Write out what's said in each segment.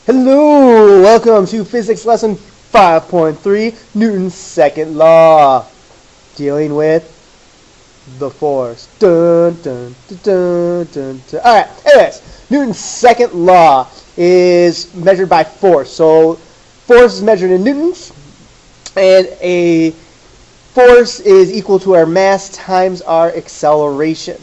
Hello, welcome to physics lesson 5.3, Newton's second law, dealing with the force. Dun, dun, dun, dun, dun, dun. All right, anyways, Newton's second law is measured by force. So force is measured in newtons, and a force is equal to our mass times our acceleration.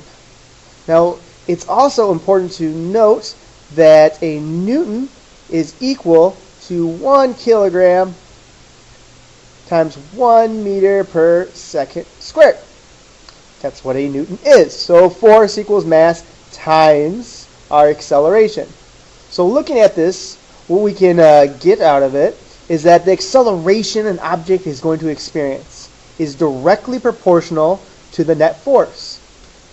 Now, it's also important to note that a newton is equal to 1 kilogram times 1 meter per second squared. That's what a newton is. So force equals mass times our acceleration. So looking at this, what we can get out of it is that the acceleration an object is going to experience is directly proportional to the net force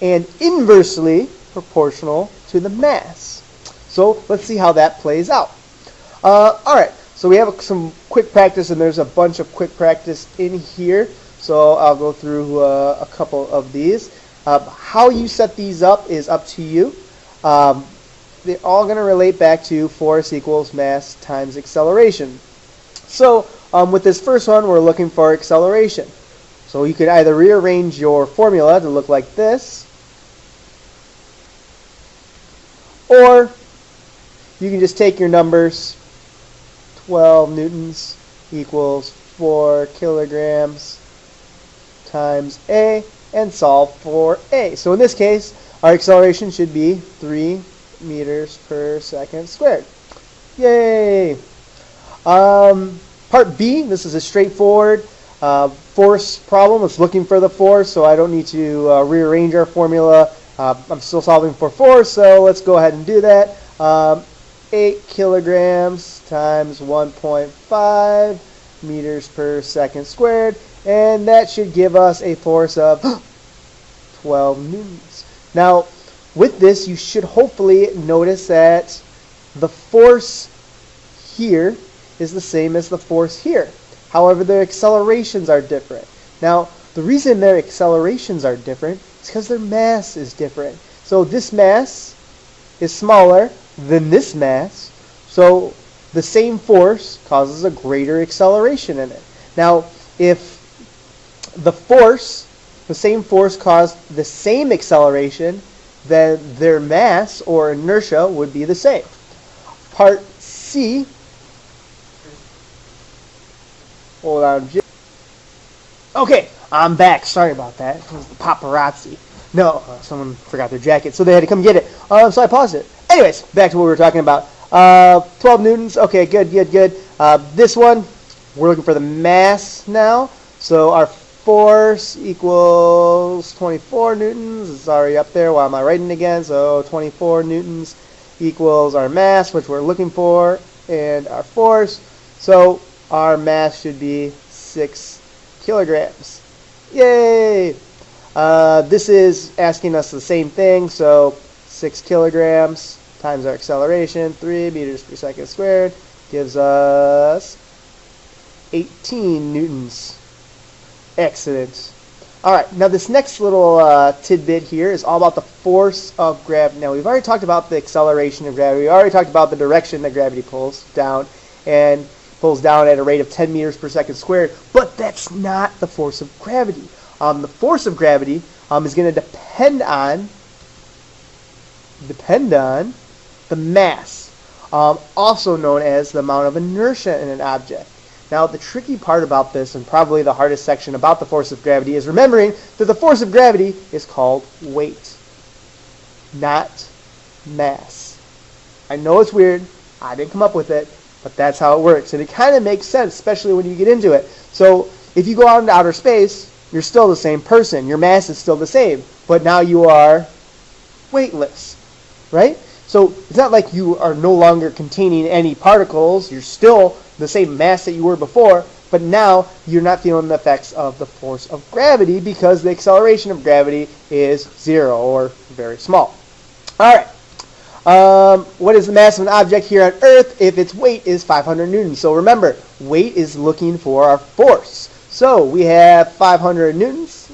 and inversely proportional to the mass. So let's see how that plays out. All right, so we have some quick practice, and there's a bunch of quick practice in here. So I'll go through a couple of these. How you set these up is up to you. They're all going to relate back to force equals mass times acceleration. So with this first one, we're looking for acceleration. So you could either rearrange your formula to look like this, or you can just take your numbers. 12 newtons equals 4 kilograms times A, and solve for A. So in this case, our acceleration should be 3 meters per second squared. Yay! Part B, this is a straightforward force problem. It's looking for the force, so I don't need to rearrange our formula. I'm still solving for force, so let's go ahead and do that. 8 kilograms times 1.5 meters per second squared, and that should give us a force of 12 newtons. Now, with this, you should hopefully notice that the force here is the same as the force here. However, their accelerations are different. Now, the reason their accelerations are different is because their mass is different. So this mass is smaller than this mass, so the same force causes a greater acceleration in it. Now, if the same force caused the same acceleration, then their mass or inertia would be the same. Part C, hold on. Okay, I'm back. Sorry about that. It was the paparazzi. No, someone forgot their jacket, so they had to come get it. So I paused it. Anyways, back to what we were talking about. 12 newtons. Okay, good. This one, we're looking for the mass now. So our force equals 24 newtons. It's already up there. Why am I writing again? So 24 newtons equals our mass, which we're looking for, and our force. So our mass should be 6 kilograms. Yay! This is asking us the same thing. So 6 kilograms times our acceleration, 3 meters per second squared, gives us 18 newtons. Excellent. All right, now this next little tidbit here is all about the force of gravity. Now, we've already talked about the acceleration of gravity. We already talked about the direction that gravity pulls down, and pulls down at a rate of 10 meters per second squared, but that's not the force of gravity. The force of gravity is going to depend on the mass, also known as the amount of inertia in an object. Now, the tricky part about this, and probably the hardest section about the force of gravity, is remembering that the force of gravity is called weight, not mass. I know it's weird. I didn't come up with it, but that's how it works. And it kind of makes sense, especially when you get into it. So if you go out into outer space, you're still the same person. Your mass is still the same, but now you are weightless, right? So it's not like you are no longer containing any particles. You're still the same mass that you were before, but now you're not feeling the effects of the force of gravity because the acceleration of gravity is 0 or very small. All right. What is the mass of an object here on Earth if its weight is 500 newtons? So remember, weight is looking for our force. So we have 500 newtons,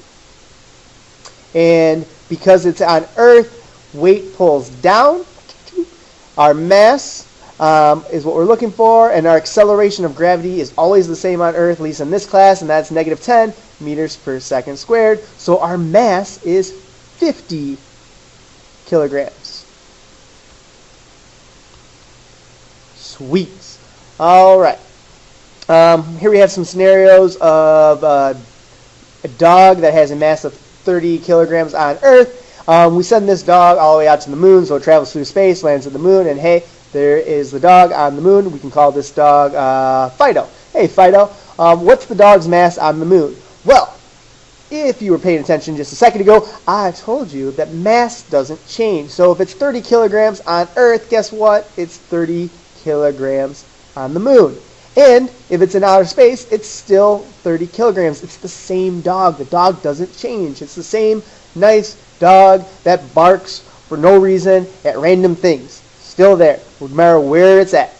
and because it's on Earth, weight pulls down. Our mass is what we're looking for, and our acceleration of gravity is always the same on Earth, at least in this class, and that's negative 10 meters per second squared. So our mass is 50 kilograms. Sweet. All right. Here we have some scenarios of a dog that has a mass of 30 kilograms on Earth. We send this dog all the way out to the moon, so it travels through space, lands at the moon, and hey, there is the dog on the moon. We can call this dog Fido. Hey, Fido, what's the dog's mass on the moon? Well, if you were paying attention just a second ago, I told you that mass doesn't change. So if it's 30 kilograms on Earth, guess what? It's 30 kilograms on the moon. And if it's in outer space, it's still 30 kilograms. It's the same dog. The dog doesn't change. It's the same nice dog that barks for no reason at random things. Still there, no matter where it's at.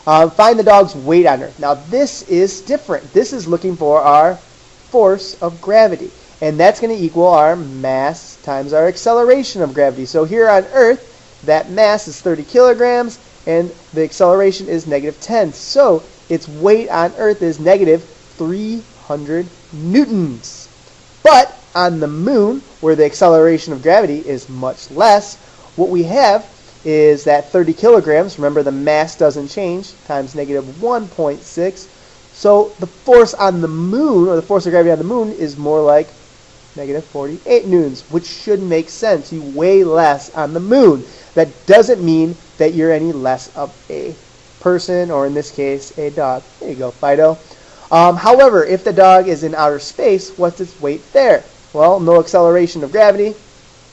Find the dog's weight on Earth. Now this is different. This is looking for our force of gravity. And that's going to equal our mass times our acceleration of gravity. So here on Earth, that mass is 30 kilograms, and the acceleration is negative 10. So its weight on Earth is negative 300 newtons. But on the moon, where the acceleration of gravity is much less, what we have is that 30 kilograms, remember the mass doesn't change, times negative 1.6. So the force on the moon, or the force of gravity on the moon, is more like negative 48 newtons, which should make sense. You weigh less on the moon. That doesn't mean that you're any less of a person, or in this case, a dog. There you go, Fido. However, if the dog is in outer space, what's its weight there? Well, no acceleration of gravity,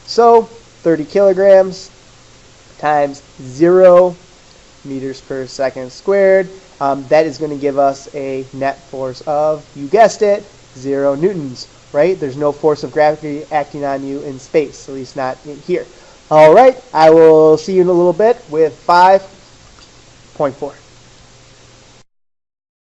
so 30 kilograms times 0 meters per second squared. That is going to give us a net force of, you guessed it, 0 newtons, right? There's no force of gravity acting on you in space, at least not in here. All right, I will see you in a little bit with 5.4.